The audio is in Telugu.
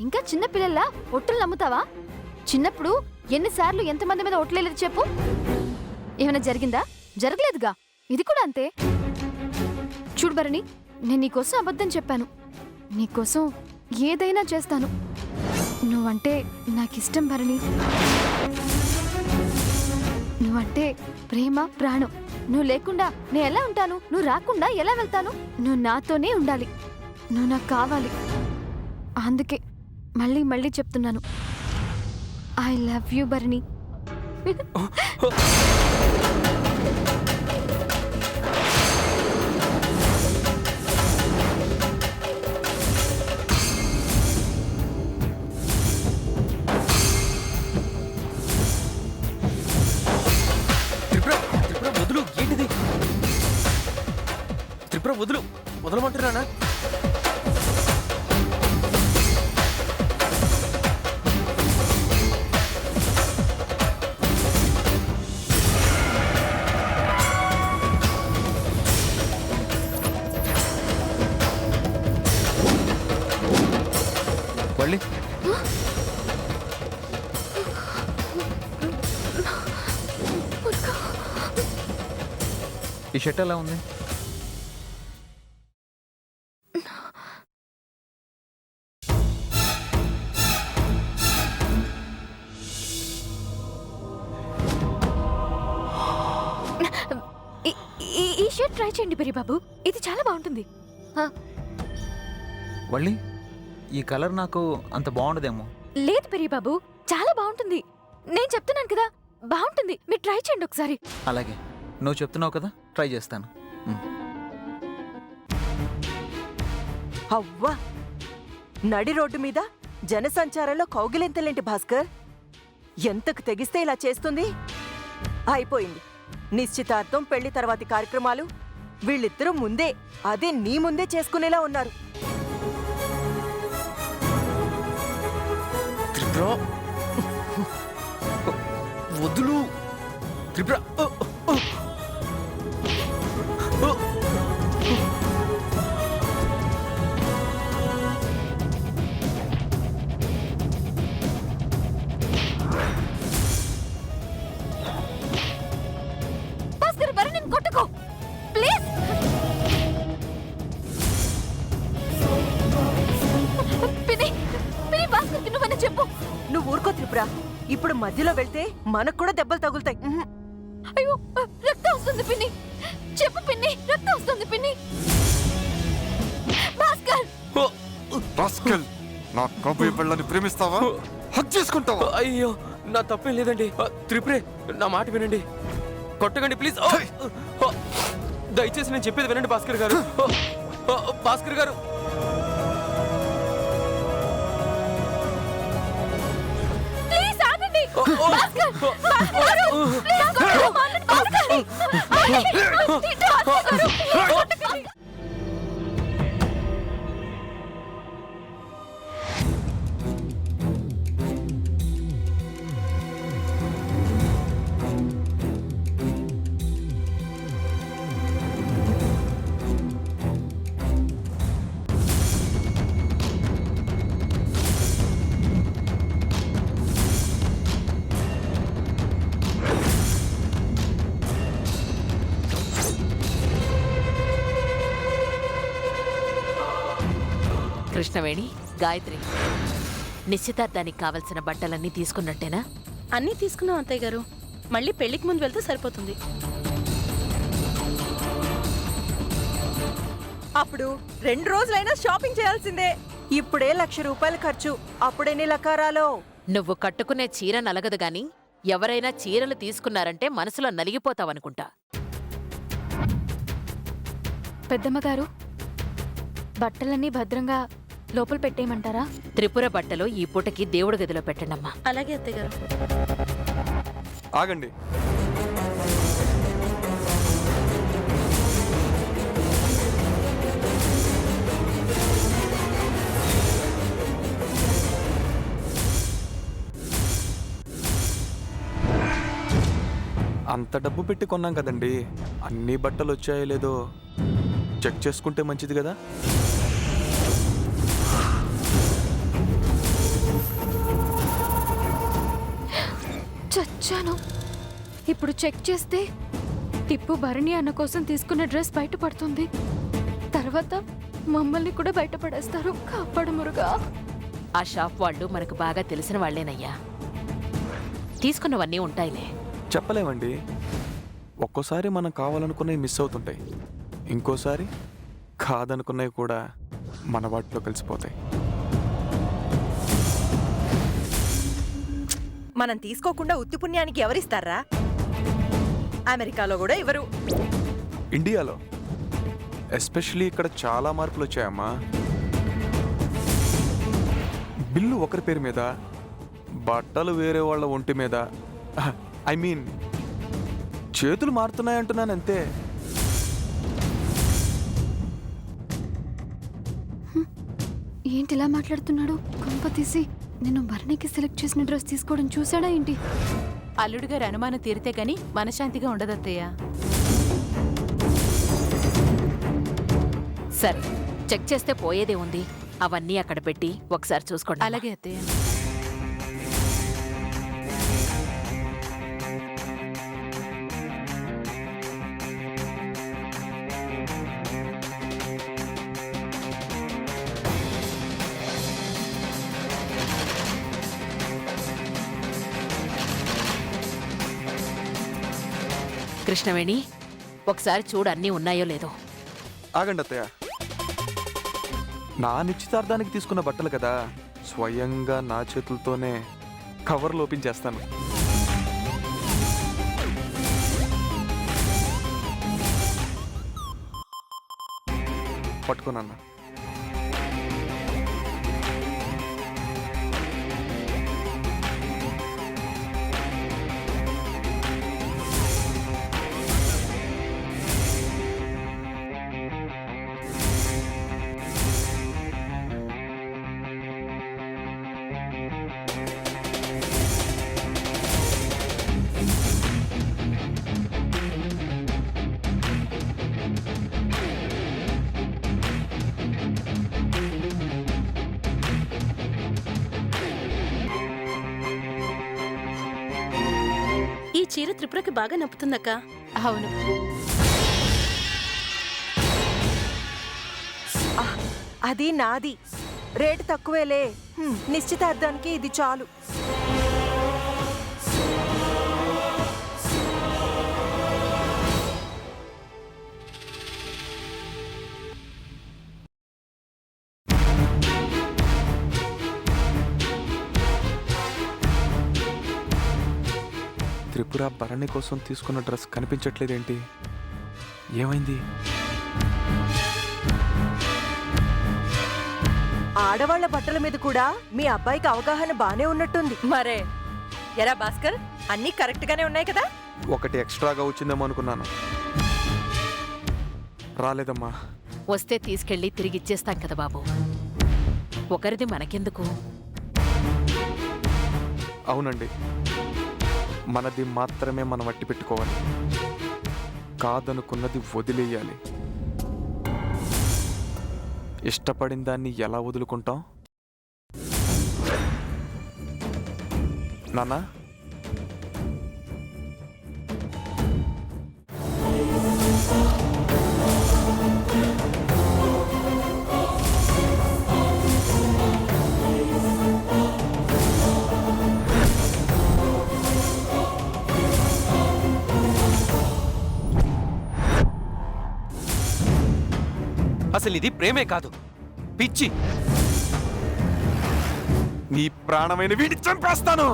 ఇంకా చిన్న పిల్లల్లా ఒట్టులు నమ్ముతావా? చిన్నప్పుడు ఎన్నిసార్లు ఎంతమంది మీద ఒట్లేదు చెప్పు. ఏమైనా జరిగిందా? జరగలేదుగా. ఇది కూడా అంతే. చూడు భరణి, నేను నీకోసం అబద్ధం చెప్పాను. నీకోసం ఏదైనా చేస్తాను. నువ్వంటే నాకిష్టం భరణి. నువ్వంటే ప్రేమ, ప్రాణం. నువ్వు లేకుండా నేను ఎలా ఉంటాను? నువ్వు రాకుండా ఎలా వెళ్తాను? నువ్వు నాతోనే ఉండాలి. నువ్వు నాకు కావాలి. అందుకే మళ్ళీ మళ్ళీ చెప్తున్నాను, ఐ లవ్ యూ భరణి. వదులు, ఏంటిది? త్రిపుర వదులు, వదలమంటున్నానా? వల్లి, ఈ షర్ట్ ఎలా ఉంది? ఈ షర్ట్ ట్రై చేయండి పెరి బాబు, ఇది చాలా బాగుంటుంది. వల్లి, ఈ కలర్ నాకు అంత బాగుండదేమో. లేదు పెరి బాబు, చాలా బాగుంటుంది. నేను చెప్తున్నాను కదా, బాగుంటుంది. మీరు ట్రై చేయండి ఒకసారి. అలాగే, నువ్వు చెప్తున్నావు కదా, ట్రై చేస్తాను. అవ్వా, నడి రోడ్డు మీద జనసంచారంలో కౌగిలింతలేంటి భాస్కర్? ఎంతకు తెగిస్తే ఇలా చేస్తుంది? అయిపోయింది. నిశ్చితార్థం, పెళ్లి తర్వాతి కార్యక్రమాలు వీళ్ళిద్దరూ ముందే, అదే నీ ముందే చేసుకునేలా ఉన్నారు. త్రిపుర వదులు. త్రిపుర భాస్కర్ భరణి కొట్టుకో ప్లీజ్. పిన్ని, పిన్ని భాస్కర్కి నువ్వన్నా చెప్పు. నువ్వు ఊరుకో త్రిపుర, ఇప్పుడు మధ్యలో వెళ్తే మనకు కూడా దెబ్బలు తగులుతాయి. అయ్యో, రక్తం వస్తుంది పిన్ని. చెప్పు పిన్ని, రక్తం వస్తుంది పిన్ని. భాస్కర్, రాస్కెల్, నా కాబోయే పెళ్ళని ప్రేమిస్తావా? హక్ చేసుకుంటావా? అయ్యో, నా తప్పేం లేదండి. త్రిపురే, నా మాట వినండి. కొట్టకండి ప్లీజ్. దయచేసి నేను చెప్పేది వినండి భాస్కర్ గారు. భాస్కర్ గారు, ప్లీజ్ ఆగండి. భాస్కర్, భాస్కర్ గారు, ప్లీజ్ కొట్టకండి. భాస్కర్, కొట్టకండి. కృష్ణవేణి, గాయత్రి, నిశ్చితార్థానికి కావలసిన బట్టలన్నీ తీసుకున్నట్టేనా? అన్నీ తీసుకున్నాం అత్తయ్య గారు. మళ్ళీ పెళ్లికి ముందు వెళ్తే సరిపోతుంది. అప్పుడు 2 రోజులైనా షాపింగ్ చేయాల్సిందే. ఇప్పుడే 1,00,000 రూపాయలు ఖర్చు, అప్పుడెన్ని లకారాలో. నువ్వు కట్టుకునే చీర నలగదు గాని ఎవరైనా చీరలు తీసుకున్నారంటే మనసులో నలిగిపోతావనుకుంటా. పెద్దమ్మ గారు, బట్టలన్నీ భద్రంగా లోపల పెట్టేయమంటారా? త్రిపుర బట్టలు ఈ పూటకి దేవుడి గదిలో పెట్టండమ్మా. అలాగే అత్తయ్య గారు. ఆగండి. అంత డబ్బు పెట్టి కొన్నాం కదండి, అన్ని బట్టలు వచ్చాయో లేదో చెక్ చేసుకుంటే మంచిది కదా. చచ్చాను. ఇప్పుడు చెక్ చేస్తే టిప్పు భరణి అన్న కోసం తీసుకున్న డ్రెస్ బయటపడుతుంది. తర్వాత మమ్మల్ని కూడా బయటపడేస్తారు. కాపాడు మురుగా. ఆ షాప్ వాళ్ళు మనకు బాగా తెలిసిన వాళ్లేనయ్యా. తీసుకున్నవన్నీ ఉంటాయిలే. చెప్పలేమండి. ఒక్కోసారి మనం కావాలనుకున్నవి మిస్ అవుతుంటాయి, ఇంకోసారి కాదనుకున్నవి కూడా మన వాటిలో కలిసిపోతాయి. మనం తీసుకోకుండా ఉత్తి పుణ్యానికి ఎవరిస్తారా? అమెరికాలో కూడా ఇవ్వరు. ఇండియాలో ఎస్పెషలీ ఇక్కడ చాలా మార్పులు వచ్చాయమ్మా. బిల్లు ఒకరి పేరు మీద, బట్టలు వేరే వాళ్ళ ఒంటి మీద. ఐ మీన్ చేతులు మారుతున్నాయంటున్నాను అంతే. ఏంటి ఇలా మాట్లాడుతున్నాడు? కొంప తీసి నేను భరణికి సెలెక్ట్ చేసిన డ్రెస్ తీసుకోవడం చూసాడా ఏంటి? అల్లుడు గారి అనుమానం తీరితే గాని మనశాంతిగా ఉండదత్తయ్య. సరే, చెక్ చేస్తే పోయేదే ఉంది. అవన్నీ అక్కడ పెట్టి ఒకసారి చూసుకోండి. అలాగే అత్తయ్య. కృష్ణవేణి, ఒకసారి చూడు అన్నీ ఉన్నాయో లేదో. ఆగండి అత్తయ్య, నా నిశ్చితార్థానికి తీసుకున్న బట్టలు కదా, స్వయంగా నా చేతులతోనే కవర్లు ఓపెన్ చేస్తాను. పట్టుకున్నా. ఈ చీర త్రిపురకి బాగా నప్పుతుందక్క. అవును. అది నాది. రేటు తక్కువేలే. నిశ్చితార్థానికి ఇది చాలు. త్రిపుర భరణి కోసం తీసుకున్న డ్రెస్ కనిపించట్లేదేంటి? ఏమైంది? ఆడవాళ్ల బట్టల మీద కూడా మీ అబ్బాయికి అవగాహన బానే ఉన్నట్టుంది. మరే ఎరా భాస్కర్, అన్నీ కరెక్ట్ గానే ఉన్నాయి కదా? ఒకటి ఎక్స్ట్రాగా వచ్చిందేమో అనుకున్నాను. రాలేదమ్మా. వస్తే తీసుకెళ్ళి తిరిగిచ్చేస్తాం కదా బాబు. ఒకరిది మనకెందుకు? అవునండి, మనది మాత్రమే మనం వట్టి పెట్టుకోవాలి. కాదనుకున్నది వదిలేయాలి. ఇష్టపడిన దాన్ని ఎలా వదులుకుంటాం? నాన్నా, అసలు ఇది ప్రేమే కాదు, పిచ్చి. నీ ప్రాణమైన వీడిని చంపేస్తాను.